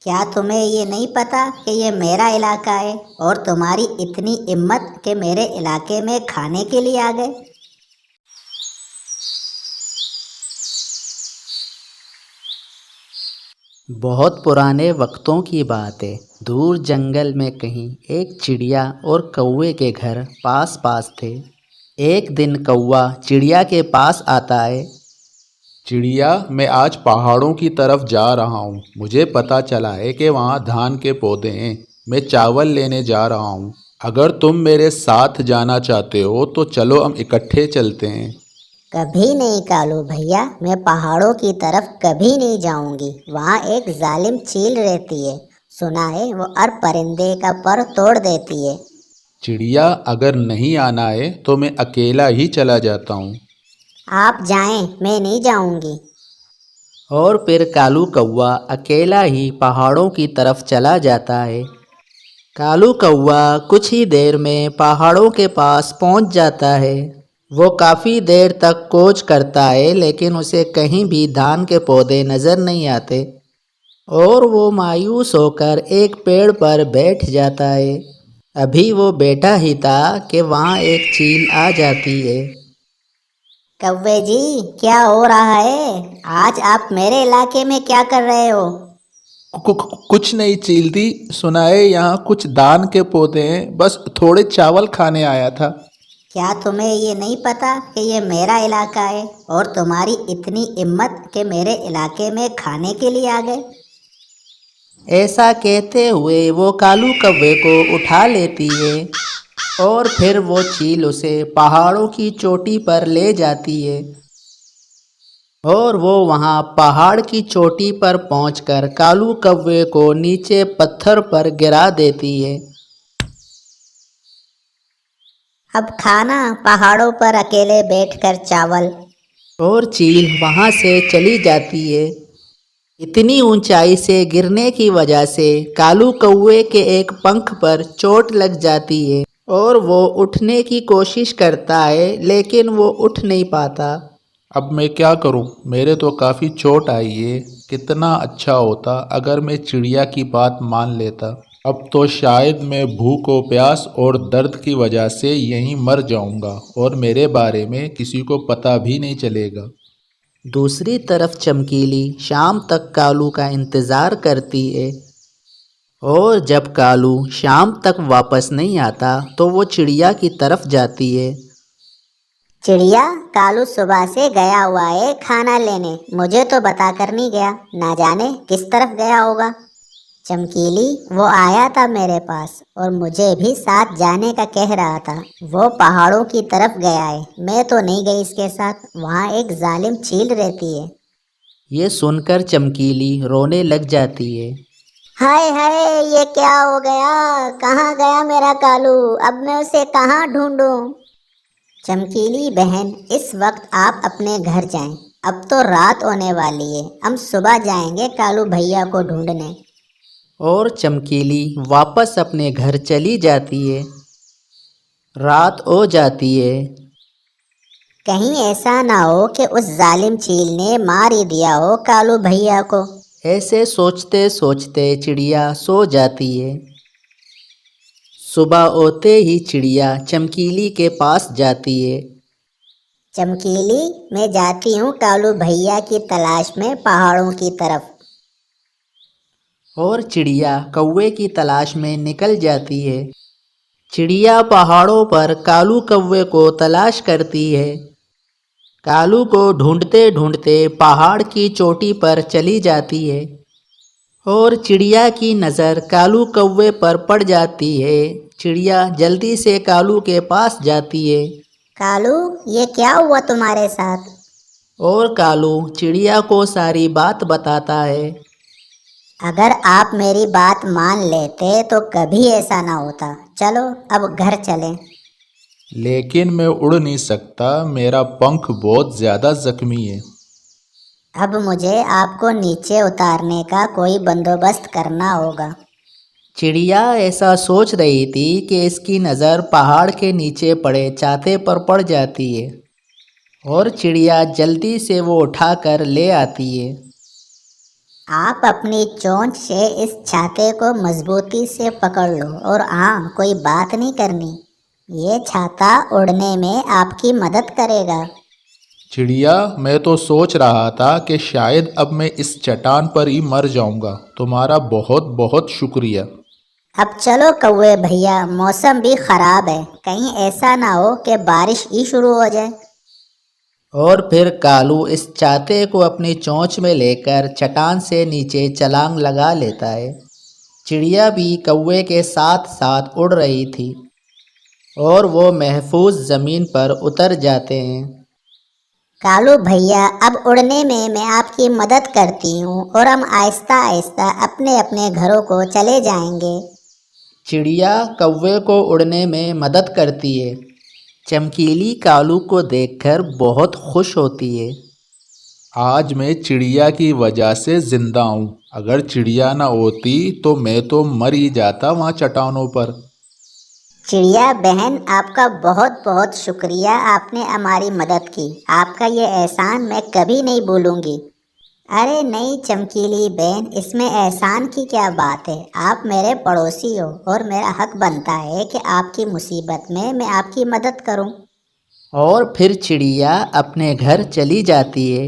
क्या तुम्हें ये नहीं पता कि ये मेरा इलाका है और तुम्हारी इतनी हिम्मत कि मेरे इलाके में खाने के लिए आ गए। बहुत पुराने वक्तों की बात है। दूर जंगल में कहीं एक चिड़िया और कौवे के घर पास पास थे। एक दिन कौवा चिड़िया के पास आता है। चिड़िया, मैं आज पहाड़ों की तरफ जा रहा हूँ। मुझे पता चला है कि वहाँ धान के पौधे हैं। मैं चावल लेने जा रहा हूँ। अगर तुम मेरे साथ जाना चाहते हो तो चलो, हम इकट्ठे चलते हैं। कभी नहीं कालू भैया, मैं पहाड़ों की तरफ कभी नहीं जाऊंगी। वहाँ एक जालिम चील रहती है। सुना है वो हर परिंदे का पर तोड़ देती है। चिड़िया, अगर नहीं आना है तो मैं अकेला ही चला जाता हूँ। आप जाएं, मैं नहीं जाऊंगी। और फिर कालू कौवा अकेला ही पहाड़ों की तरफ चला जाता है। कालू कौवा कुछ ही देर में पहाड़ों के पास पहुंच जाता है। वो काफ़ी देर तक खोज करता है, लेकिन उसे कहीं भी धान के पौधे नज़र नहीं आते और वो मायूस होकर एक पेड़ पर बैठ जाता है। अभी वो बैठा ही था कि वहाँ एक चील आ जाती है। कौवे जी, क्या हो रहा है? आज आप मेरे इलाके में क्या कर रहे हो? कुछ नहीं चीलती, सुना है यहाँ कुछ धान के पौधे हैं। बस थोड़े चावल खाने आया था। क्या तुम्हें ये नहीं पता कि ये मेरा इलाका है और तुम्हारी इतनी हिम्मत कि मेरे इलाके में खाने के लिए आ गए। ऐसा कहते हुए वो कालू कौवे को उठा लेती है और फिर वो चील उसे पहाड़ों की चोटी पर ले जाती है। और वो वहाँ पहाड़ की चोटी पर पहुंचकर कालू कौवे को नीचे पत्थर पर गिरा देती है। अब खाना पहाड़ों पर अकेले बैठकर चावल। और चील वहाँ से चली जाती है। इतनी ऊंचाई से गिरने की वजह से कालू कौवे के एक पंख पर चोट लग जाती है और वो उठने की कोशिश करता है, लेकिन वो उठ नहीं पाता। अब मैं क्या करूं? मेरे तो काफ़ी चोट आई है। कितना अच्छा होता अगर मैं चिड़िया की बात मान लेता। अब तो शायद मैं भूख और प्यास और दर्द की वजह से यहीं मर जाऊंगा और मेरे बारे में किसी को पता भी नहीं चलेगा। दूसरी तरफ चमकीली शाम तक कालू का इंतज़ार करती है और जब कालू शाम तक वापस नहीं आता तो वो चिड़िया की तरफ जाती है। चिड़िया, कालू सुबह से गया हुआ है खाना लेने। मुझे तो बता कर नहीं गया, ना जाने किस तरफ गया होगा। चमकीली, वो आया था मेरे पास और मुझे भी साथ जाने का कह रहा था। वो पहाड़ों की तरफ गया है, मैं तो नहीं गई इसके साथ। वहाँ एक जालिम चील रहती है। ये सुनकर चमकीली रोने लग जाती है। हाय हाय, ये क्या हो गया? कहाँ गया मेरा कालू? अब मैं उसे कहाँ ढूंढूं? चमकीली बहन, इस वक्त आप अपने घर जाएं। अब तो रात होने वाली है। हम सुबह जाएंगे कालू भैया को ढूंढने। और चमकीली वापस अपने घर चली जाती है। रात हो जाती है। कहीं ऐसा ना हो कि उस जालिम चील ने मार ही दिया हो कालू भैया को। ऐसे सोचते सोचते चिड़िया सो जाती है। सुबह होते ही चिड़िया चमकीली के पास जाती है। चमकीली, मैं जाती हूँ कालू भैया की तलाश में पहाड़ों की तरफ। और चिड़िया कौवे की तलाश में निकल जाती है। चिड़िया पहाड़ों पर कालू कौवे को तलाश करती है। कालू को ढूंढते ढूंढते पहाड़ की चोटी पर चली जाती है और चिड़िया की नज़र कालू कौवे पर पड़ जाती है। चिड़िया जल्दी से कालू के पास जाती है। कालू, ये क्या हुआ तुम्हारे साथ? और कालू चिड़िया को सारी बात बताता है। अगर आप मेरी बात मान लेते तो कभी ऐसा ना होता। चलो अब घर चलें। लेकिन मैं उड़ नहीं सकता, मेरा पंख बहुत ज़्यादा जख्मी है। अब मुझे आपको नीचे उतारने का कोई बंदोबस्त करना होगा। चिड़िया ऐसा सोच रही थी कि इसकी नज़र पहाड़ के नीचे पड़े छाते पर पड़ जाती है और चिड़िया जल्दी से वो उठाकर ले आती है। आप अपनी चोंच से इस छाते को मजबूती से पकड़ लो और हाँ, कोई बात नहीं करनी। ये छाता उड़ने में आपकी मदद करेगा। चिड़िया, मैं तो सोच रहा था कि शायद अब मैं इस चट्टान पर ही मर जाऊंगा। तुम्हारा बहुत बहुत शुक्रिया। अब चलो कौवे भैया, मौसम भी खराब है, कहीं ऐसा ना हो कि बारिश ही शुरू हो जाए। और फिर कालू इस छाते को अपनी चोंच में लेकर चट्टान से नीचे छलांग लगा लेता है। चिड़िया भी कौवे के साथ साथ उड़ रही थी और वो महफूज ज़मीन पर उतर जाते हैं। कालू भैया, अब उड़ने में मैं आपकी मदद करती हूँ और हम आहिस्ता आहिस्ता अपने अपने घरों को चले जाएंगे। चिड़िया कौवे को उड़ने में मदद करती है। चमकीली कालू को देखकर बहुत खुश होती है। आज मैं चिड़िया की वजह से जिंदा हूँ। अगर चिड़िया ना होती तो मैं तो मर ही जाता वहाँ चट्टानों पर। चिड़िया बहन, आपका बहुत बहुत शुक्रिया, आपने हमारी मदद की। आपका ये एहसान मैं कभी नहीं भूलूंगी। अरे नहीं चमकीली बहन, इसमें एहसान की क्या बात है। आप मेरे पड़ोसी हो और मेरा हक बनता है कि आपकी मुसीबत में मैं आपकी मदद करूं। और फिर चिड़िया अपने घर चली जाती है।